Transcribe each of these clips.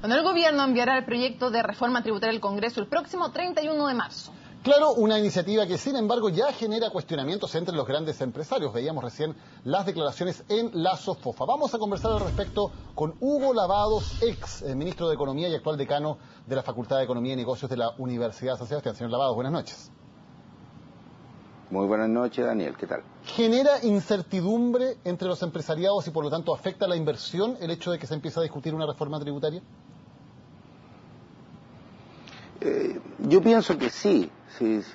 Bueno, el gobierno enviará el proyecto de reforma tributaria al Congreso el próximo 31 de marzo. Claro, una iniciativa que sin embargo ya genera cuestionamientos entre los grandes empresarios. Veíamos recién las declaraciones en la SOFOFA. Vamos a conversar al respecto con Hugo Lavados, ex ministro de Economía y actual decano de la Facultad de Economía y Negocios de la Universidad de San Sebastián. Señor Lavados, buenas noches. Muy buenas noches, Daniel. ¿Qué tal? ¿Genera incertidumbre entre los empresariados y por lo tanto afecta la inversión el hecho de que se empiece a discutir una reforma tributaria? Yo pienso que sí.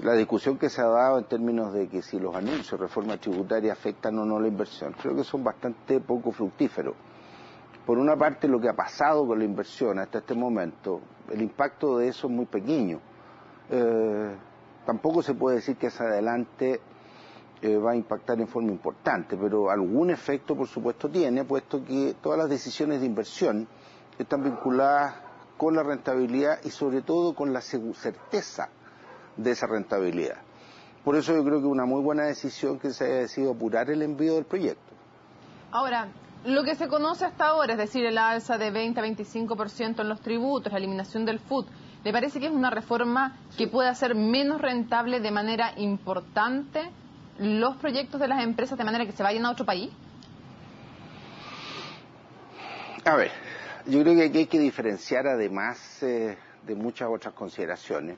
La discusión que se ha dado en términos de que si los anuncios de reforma tributaria afectan o no la inversión, creo que son bastante poco fructíferos. Por una parte, lo que ha pasado con la inversión hasta este momento, el impacto de eso es muy pequeño. Tampoco se puede decir que hacia adelante va a impactar en forma importante, pero algún efecto, por supuesto, tiene, puesto que todas las decisiones de inversión están vinculadas con la rentabilidad y sobre todo con la certeza de esa rentabilidad. Por eso yo creo que es una muy buena decisión que se haya decidido apurar el envío del proyecto. Ahora, lo que se conoce hasta ahora, es decir, el alza de 20 a 25% en los tributos, la eliminación del FUT, ¿le parece que es una reforma que puede hacer menos rentable de manera importante los proyectos de las empresas de manera que se vayan a otro país? A ver, yo creo que aquí hay que diferenciar, además de muchas otras consideraciones,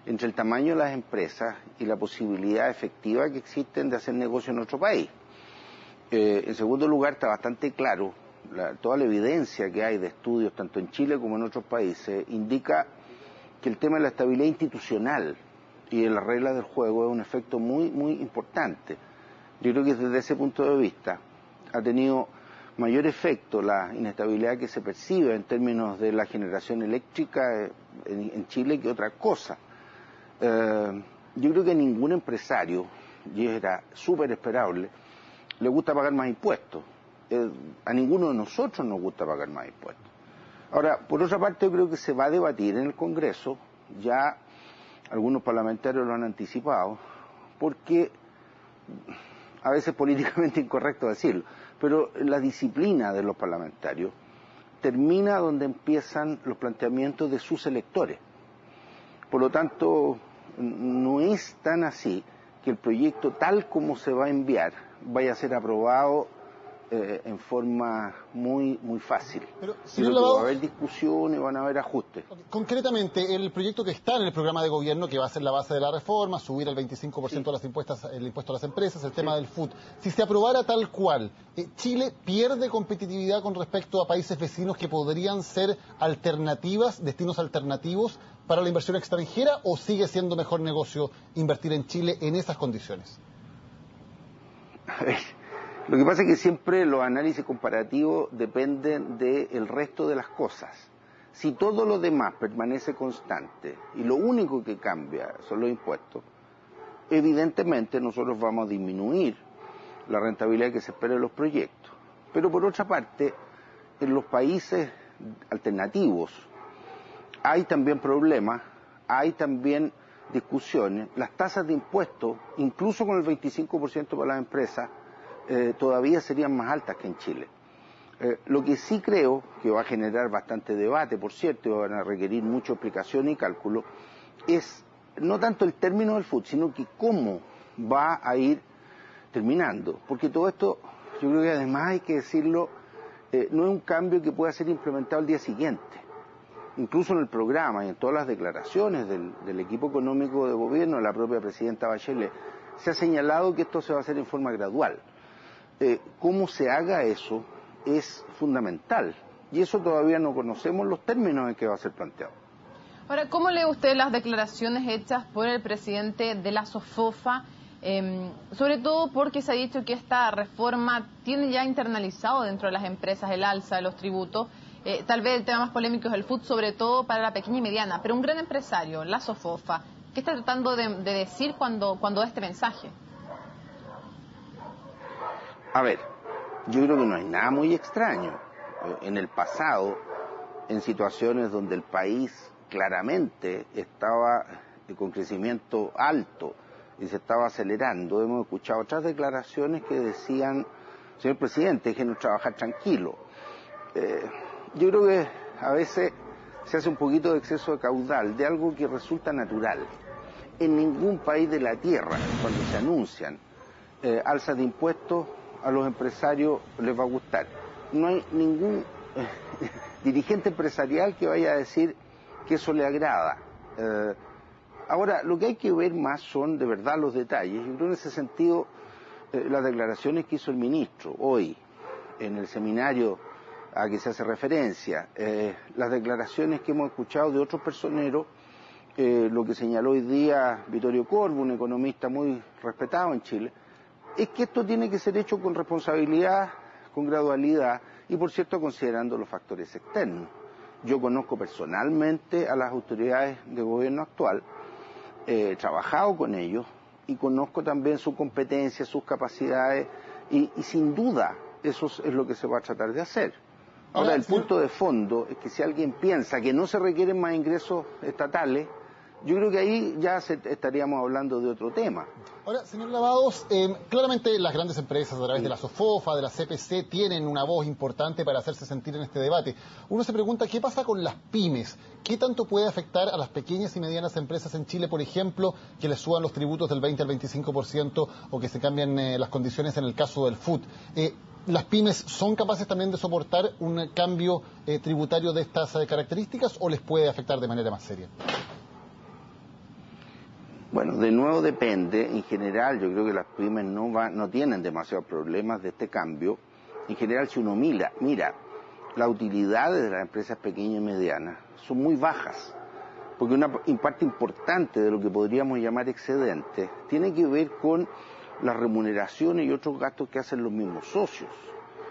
entre el tamaño de las empresas y la posibilidad efectiva que existen de hacer negocio en otro país. En segundo lugar, está bastante claro, toda la evidencia que hay de estudios, tanto en Chile como en otros países, indica que el tema de la estabilidad institucional y de las reglas del juego es un efecto muy, muy importante. Yo creo que desde ese punto de vista ha tenido mayor efecto la inestabilidad que se percibe en términos de la generación eléctrica en Chile que otra cosa. Yo creo que a ningún empresario, y era súper esperable, le gusta pagar más impuestos. A ninguno de nosotros nos gusta pagar más impuestos. Ahora, por otra parte, yo creo que se va a debatir en el Congreso, ya algunos parlamentarios lo han anticipado, porque a veces es políticamente incorrecto decirlo, pero la disciplina de los parlamentarios termina donde empiezan los planteamientos de sus electores. Por lo tanto, no es tan así que el proyecto tal como se va a enviar vaya a ser aprobado en forma muy fácil. Pero, señor Lavados, va a Lavados, haber discusiones, van a haber ajustes. concretamente, el proyecto que está en el programa de gobierno, que va a ser la base de la reforma, subir al 25% de el impuesto a las empresas, el tema del FUT, si se aprobara tal cual, ¿Chile pierde competitividad con respecto a países vecinos que podrían ser alternativas, destinos alternativos para la inversión extranjera, o sigue siendo mejor negocio invertir en Chile en esas condiciones? Lo que pasa es que siempre los análisis comparativos dependen del resto de las cosas. Si todo lo demás permanece constante y lo único que cambia son los impuestos, evidentemente nosotros vamos a disminuir la rentabilidad que se espera de los proyectos. Pero por otra parte, en los países alternativos hay también problemas, hay también discusiones. Las tasas de impuestos, incluso con el 25% para las empresas, todavía serían más altas que en Chile. Lo que sí creo que va a generar bastante debate, por cierto, y van a requerir mucha explicación y cálculo, es no tanto el término del FUT, sino que cómo va a ir terminando. Porque todo esto, yo creo que además hay que decirlo, no es un cambio que pueda ser implementado al día siguiente. Incluso en el programa y en todas las declaraciones del equipo económico de gobierno, de la propia presidenta Bachelet, se ha señalado que esto se va a hacer en forma gradual. Cómo se haga eso es fundamental, y eso todavía no conocemos los términos en que va a ser planteado. Ahora, ¿cómo lee usted las declaraciones hechas por el presidente de la SOFOFA? Sobre todo porque se ha dicho que esta reforma tiene ya internalizado dentro de las empresas el alza de los tributos. Tal vez el tema más polémico es el FUT, sobre todo para la pequeña y mediana, pero un gran empresario, la SOFOFA, ¿qué está tratando de decir cuando da este mensaje? A ver, yo creo que no hay nada muy extraño. En el pasado, en situaciones donde el país claramente estaba con crecimiento alto y se estaba acelerando, hemos escuchado otras declaraciones que decían, señor presidente, déjenos trabajar tranquilo. Yo creo que a veces se hace un poquito de exceso de caudal de algo que resulta natural. En ningún país de la tierra, cuando se anuncian alzas de impuestos, a los empresarios les va a gustar. No hay ningún dirigente empresarial que vaya a decir que eso le agrada. Ahora, lo que hay que ver más son de verdad los detalles. Yo creo en ese sentido las declaraciones que hizo el ministro hoy en el seminario a que se hace referencia, las declaraciones que hemos escuchado de otros personeros, lo que señaló hoy día Vittorio Corvo, un economista muy respetado en Chile, es que esto tiene que ser hecho con responsabilidad, con gradualidad y, por cierto, considerando los factores externos. Yo conozco personalmente a las autoridades de gobierno actual, he trabajado con ellos y conozco también su competencia, sus capacidades y sin duda eso es lo que se va a tratar de hacer. Ahora, el punto de fondo es que si alguien piensa que no se requieren más ingresos estatales, yo creo que ahí ya estaríamos hablando de otro tema. Ahora, señor Lavados, claramente las grandes empresas a través de la SOFOFA, de la CPC, tienen una voz importante para hacerse sentir en este debate. Uno se pregunta, ¿qué pasa con las pymes? ¿Qué tanto puede afectar a las pequeñas y medianas empresas en Chile, por ejemplo, que les suban los tributos del 20 al 25% o que se cambien las condiciones en el caso del food? ¿Las pymes son capaces también de soportar un cambio tributario de estas características o les puede afectar de manera más seria? Bueno, de nuevo depende. En general, yo creo que las pymes no tienen demasiados problemas de este cambio. En general, si uno mira, las utilidades de las empresas pequeñas y medianas son muy bajas, porque una parte importante de lo que podríamos llamar excedente tiene que ver con las remuneraciones y otros gastos que hacen los mismos socios.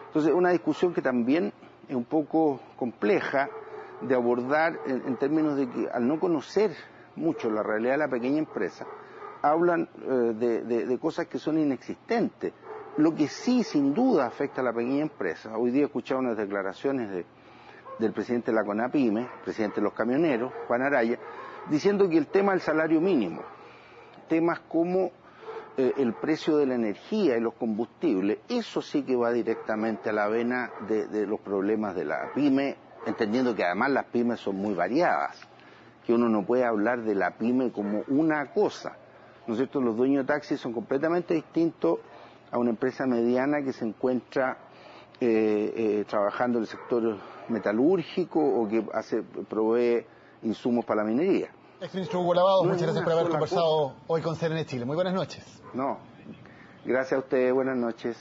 Entonces, una discusión que también es un poco compleja de abordar en términos de que al no conocer mucho la realidad de la pequeña empresa, hablan de cosas que son inexistentes. Lo que sí, sin duda, afecta a la pequeña empresa. Hoy día he escuchado unas declaraciones del presidente de la CONAPYME, presidente de los camioneros, Juan Araya, diciendo que el tema del salario mínimo, temas como el precio de la energía y los combustibles, eso sí que va directamente a la vena de los problemas de la pyme, entendiendo que además las pymes son muy variadas, que uno no puede hablar de la pyme como una cosa, ¿no es cierto? Los dueños de taxis son completamente distintos a una empresa mediana que se encuentra trabajando en el sector metalúrgico o que provee insumos para la minería. Exministro Hugo Lavados, muchas gracias por haber conversado hoy con CNN Chile. Muy buenas noches. No, gracias a ustedes, buenas noches.